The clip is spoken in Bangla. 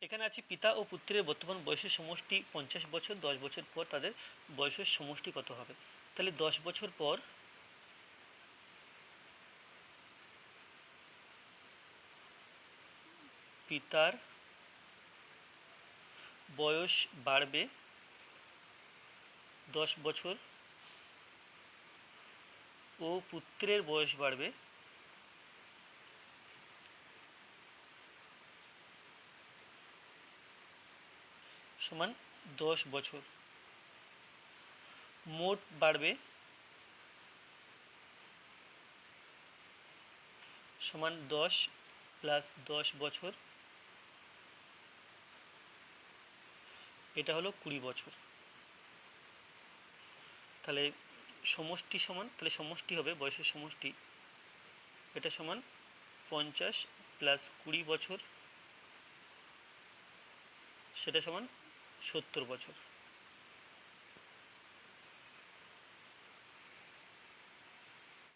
এখানে আছে পিতা ও পুত্রের বর্তমান বয়সের সমষ্টি 50 বছর, 10 বছর পর তাদের বয়সের সমষ্টি কত হবে। তাহলে 10 বছর পর পিতার বয়স বাড়বে 10 বছর ও পুত্রের বয়স বাড়বে সমান 10 বছর। মোট বাড়বে সমান 10 প্লাস 10 বছর, এটা হলো 20 বছর। তাহলে সমষ্টি সমান, তাহলে সমষ্টি হবে বয়সের সমষ্টি, এটা সমান 50 প্লাস 20 বছর, সেটা সমান 70 বছর।